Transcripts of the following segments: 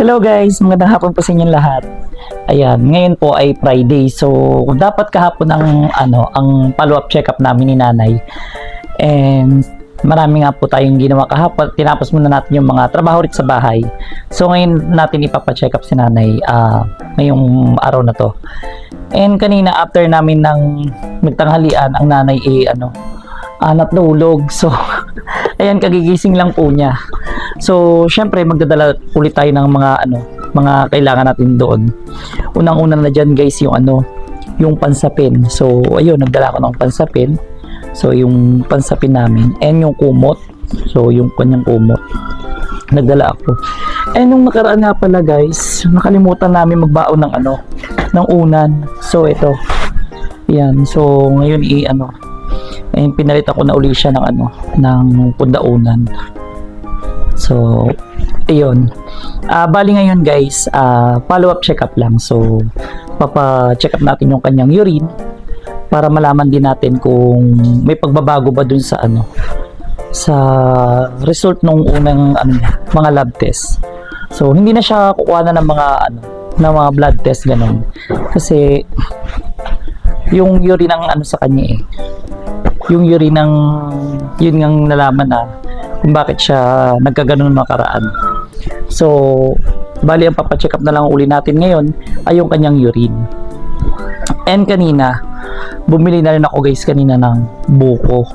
Hello guys, magandang hapon po sa inyong lahat. Ayan, ngayon po ay Friday. So, dapat kahapon ang follow-up check-up namin ni Nanay. And marami nga po tayong ginawa kahapon. Tinapos muna natin yung mga trabaho rin sa bahay. So, ngayon natin ipapa-check up si Nanay ngayong araw na to. And kanina after namin nagtanghalian, ang Nanay natulog. So, ayan, kagigising lang po niya. So, syempre magdadala ulit tayo ng mga kailangan natin doon. Unang-una na diyan guys, yung pansapin. So, ayun, nagdala ko ng pansapin. So, yung pansapin namin and yung kumot. So, yung kanyang kumot. Nagdala ako. And nung nakaraan nga pala guys, nakalimutan namin magbaon ng unan. So, ito. Yan. So, ngayon ayun, pinalitan ko na uli siya ng pundaunan. So, ayun. Bali ngayon guys, follow-up check-up lang. So, papa-check up natin yung kanyang urine para malaman din natin kung may pagbabago ba dun sa result nung unang mga lab test. So, hindi na siya kukuha na ng mga blood test ganun. Kasi yung urine ng sa kanya yung urine ng yun ngang nalaman na kung bakit siya nagkaganon makaraan. So, bali ang papacheck up na lang uli natin ngayon ay yung kanyang urine. And kanina, bumili na rin ako guys kanina ng buko.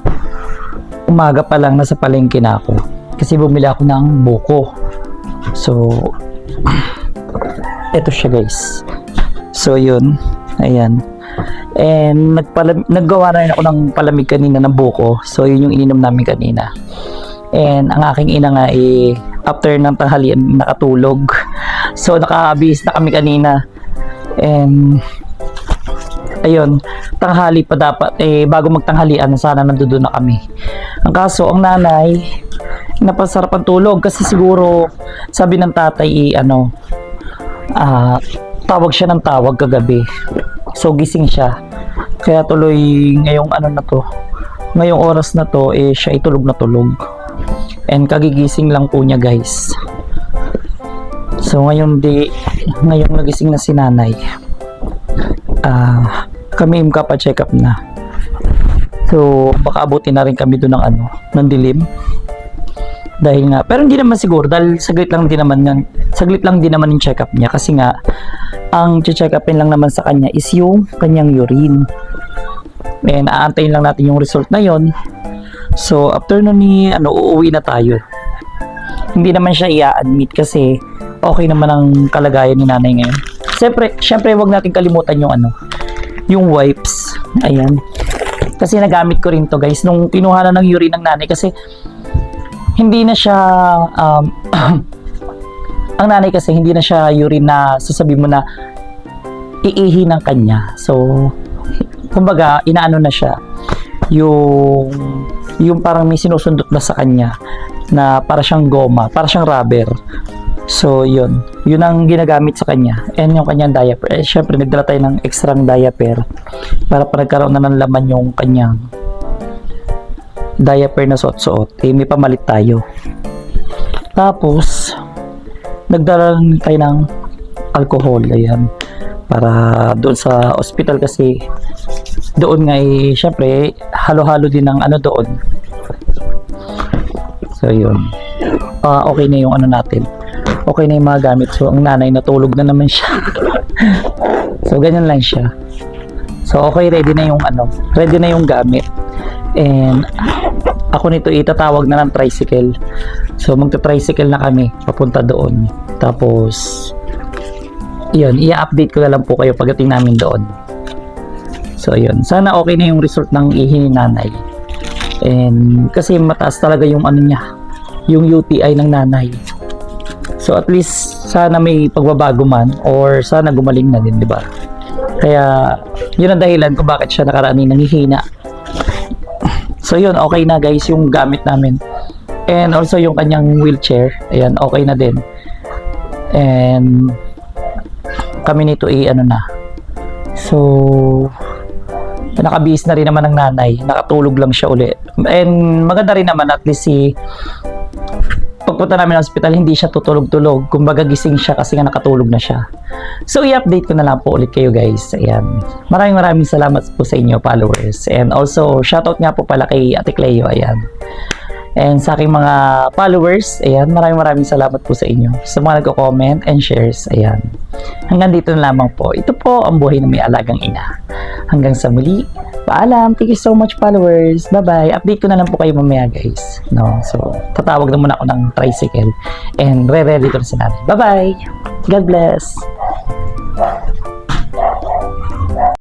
Umaga pa lang nasa palengke na ako kasi bumili ako ng buko. So, eto siya guys. So, yun. Ayan. And naggawa na rin ako ng palamig kanina ng buko. So, yun yung ininom namin kanina. And ang aking ina nga after ng tanghalian nakatulog. So nakaabis na kami kanina. And ayun, tanghali pa dapat bago magtanghalian sana nandoon na kami. Ang kaso ang nanay napasarap ang tulog kasi siguro sabi ng tatay tawag siya ng tawag kagabi. So gising siya. Kaya tuloy ngayong oras na to siya itulog na tulog. And kagigising lang po niya guys. So ngayong nagising na si Nanay, kami pa-check up na. So baka abutin na rin kami doon ng dilim. Dahil nga, pero hindi naman siguro dahil saglit lang din naman yung check up niya kasi nga ang check upin lang naman sa kanya is yung kanyang urine. And aantayin lang natin yung result na yon. So, after nun uuwi na tayo. Hindi naman siya i-admit kasi okay naman ang kalagayan ni Nanay ngayon. Siyempre wag natin kalimutan yung wipes. Ayan. Kasi nagamit ko rin to guys nung kinuha na ng urine ng Nanay kasi hindi na siya ang Nanay kasi hindi na siya urine na sasabi mo na iihi ng kanya. So, kumbaga, inaano na siya yung parang may sinusundot na sa kanya na para siyang goma, para siyang rubber. So yun ang ginagamit sa kanya and yung kanyang diaper. Syempre nagdala tayo ng extra diaper para nagkaroon na ng laman yung kanyang diaper na suot-suot. May pamalit tayo. Tapos nagdala tayo ng alcohol, ayan, para doon sa hospital kasi doon nga syempre halo-halo din ng doon. So yun, okay na yung natin, okay na yung mga gamit. So ang Nanay natulog na naman siya. So ganyan lang siya. So okay, ready na yung gamit. And ako nito itatawag na ng tricycle. So magta-tricycle na kami papunta doon. Tapos yun, i-update ko na lang po kayo pagdating namin doon. So yun, sana okay na yung result ng ihi ni Nanay. And kasi mataas talaga yung yung UTI ng Nanay. So at least sana may pagbabago man or sana gumaling na din, di ba? Kaya yun ang dahilan kung bakit siya nakaraan nanghihina. So yun, okay na guys yung gamit namin. And also yung kanyang wheelchair, ayan, okay na din. And kami nito na. So nakabihis na rin naman ng nanay, nakatulog lang siya uli. And maganda rin naman at least pagpunta namin ng hospital, hindi siya tutulog-tulog. Kumbaga gising siya kasi nga nakatulog na siya. So, i-update ko na lang po ulit kayo guys. Ayan. Maraming salamat po sa inyo followers. And also, shoutout nga po pala kay Ate Cleo. Ayan. And sa aking mga followers, ayan, maraming salamat po sa inyo. Sa mga nagko-comment and shares, ayan. Hanggang dito na lamang po. Ito po ang buhay ng may alagang ina. Hanggang sa muli, paalam. Thank you so much followers. Bye-bye. Update ko na lang po kayo mamaya guys. No? So, tatawag na muna ako ng tricycle and re-ready ko na si nanay. Bye-bye. God bless.